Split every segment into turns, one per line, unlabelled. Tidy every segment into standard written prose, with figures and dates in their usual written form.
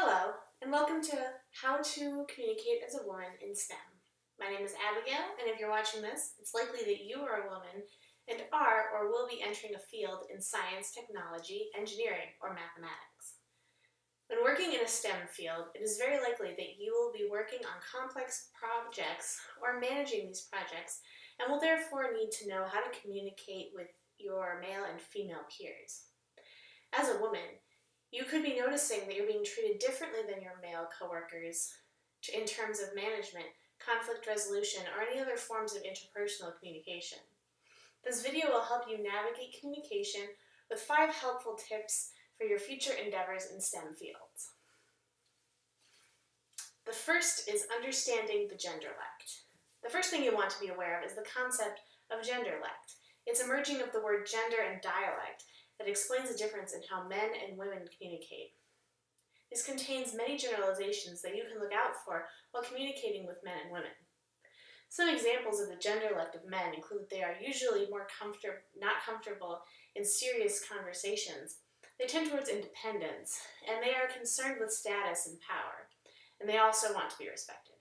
Hello, and welcome to How to Communicate as a Woman in STEM. My name is Abigail, and if you're watching this, it's likely that you are a woman and are or will be entering a field in science, technology, engineering, or mathematics. When working in a STEM field, it is very likely that you will be working on complex projects or managing these projects and will therefore need to know how to communicate with your male and female peers. As a woman, you could be noticing that you're being treated differently than your male coworkers in terms of management, conflict resolution, or any other forms of interpersonal communication. This video will help you navigate communication with 5 helpful tips for your future endeavors in STEM fields. The first is understanding the genderlect. The first thing you want to be aware of is the concept of genderlect. It's a merging of the word gender and dialect that explains the difference in how men and women communicate. This contains many generalizations that you can look out for while communicating with men and women. Some examples of the genderlect of men include that they are usually not comfortable in serious conversations. They tend towards independence, and they are concerned with status and power, and they also want to be respected.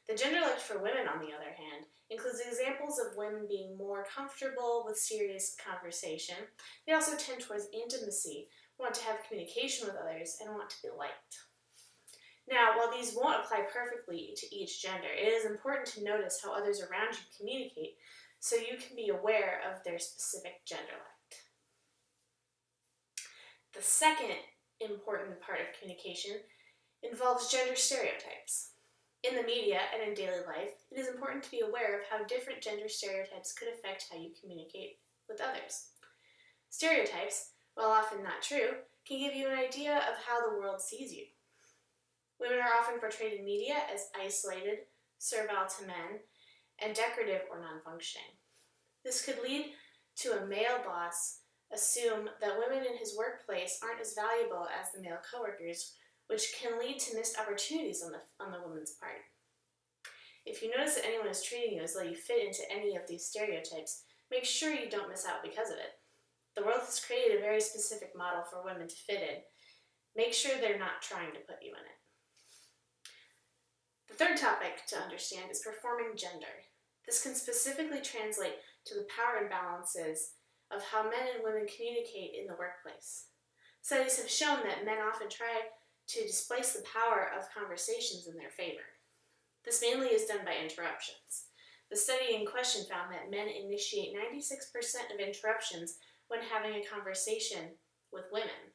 The genderlect for women, on the other hand, includes examples of women being more comfortable with serious conversation. They also tend towards intimacy, want to have communication with others, and want to be liked. Now, while these won't apply perfectly to each gender, it is important to notice how others around you communicate so you can be aware of their specific genderlect. The second important part of communication involves gender stereotypes. In the media and in daily life, it is important to be aware of how different gender stereotypes could affect how you communicate with others. Stereotypes, while often not true, can give you an idea of how the world sees you. Women are often portrayed in media as isolated, servile to men, and decorative or non-functioning. This could lead to a male boss assume that women in his workplace aren't as valuable as the male coworkers, which can lead to missed opportunities on the woman's part. If you notice that anyone is treating you as though you fit into any of these stereotypes, make sure you don't miss out because of it. The world has created a very specific model for women to fit in. Make sure they're not trying to put you in it. The third topic to understand is performing gender. This can specifically translate to the power imbalances of how men and women communicate in the workplace. Studies have shown that men often try to displace the power of conversations in their favor. This mainly is done by interruptions. The study in question found that men initiate 96% of interruptions when having a conversation with women.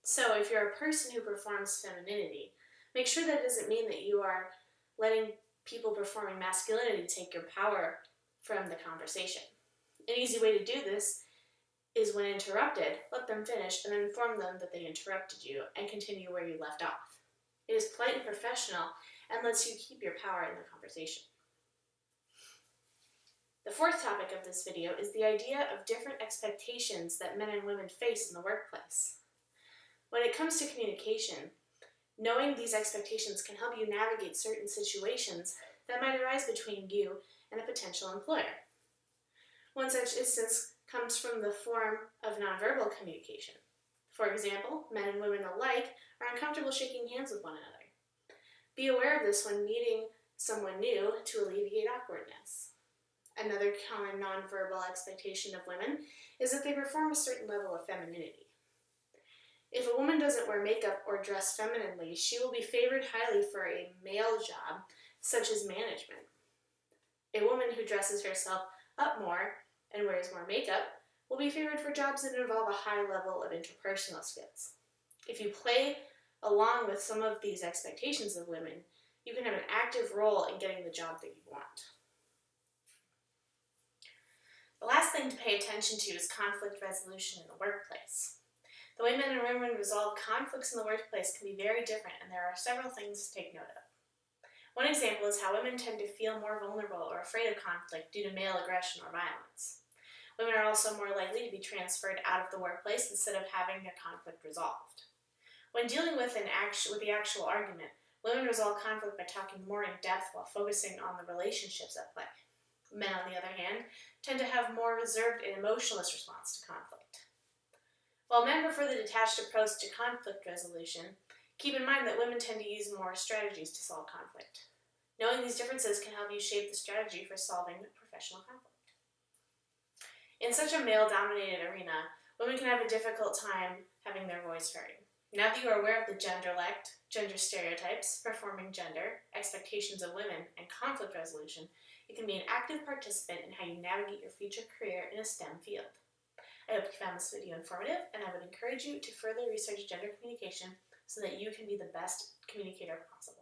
So if you're a person who performs femininity, make sure that doesn't mean that you are letting people performing masculinity take your power from the conversation. An easy way to do this is when interrupted, let them finish and then inform them that they interrupted you and continue where you left off. It is polite and professional and lets you keep your power in the conversation. The fourth topic of this video is the idea of different expectations that men and women face in the workplace. When it comes to communication, knowing these expectations can help you navigate certain situations that might arise between you and a potential employer. One such instance comes from the form of nonverbal communication. For example, men and women alike are uncomfortable shaking hands with one another. Be aware of this when meeting someone new to alleviate awkwardness. Another common nonverbal expectation of women is that they perform a certain level of femininity. If a woman doesn't wear makeup or dress femininely, she will be favored highly for a male job, such as management. A woman who dresses herself up more and wears more makeup will be favored for jobs that involve a high level of interpersonal skills. If you play along with some of these expectations of women, you can have an active role in getting the job that you want. The last thing to pay attention to is conflict resolution in the workplace. The way men and women resolve conflicts in the workplace can be very different, and there are several things to take note of. One example is how women tend to feel more vulnerable or afraid of conflict due to male aggression or violence. Women are also more likely to be transferred out of the workplace instead of having their conflict resolved. When dealing with the actual argument, women resolve conflict by talking more in depth while focusing on the relationships at play. Men, on the other hand, tend to have more reserved and emotionless response to conflict. While men prefer the detached approach to conflict resolution, Keep in mind that women tend to use more strategies to solve conflict. Knowing these differences can help you shape the strategy for solving professional conflict. In such a male-dominated arena, women can have a difficult time having their voice heard. Now that you are aware of the genderlect, gender stereotypes, performing gender, expectations of women, and conflict resolution, you can be an active participant in how you navigate your future career in a STEM field. I hope you found this video informative, and I would encourage you to further research gender communication so that you can be the best communicator possible.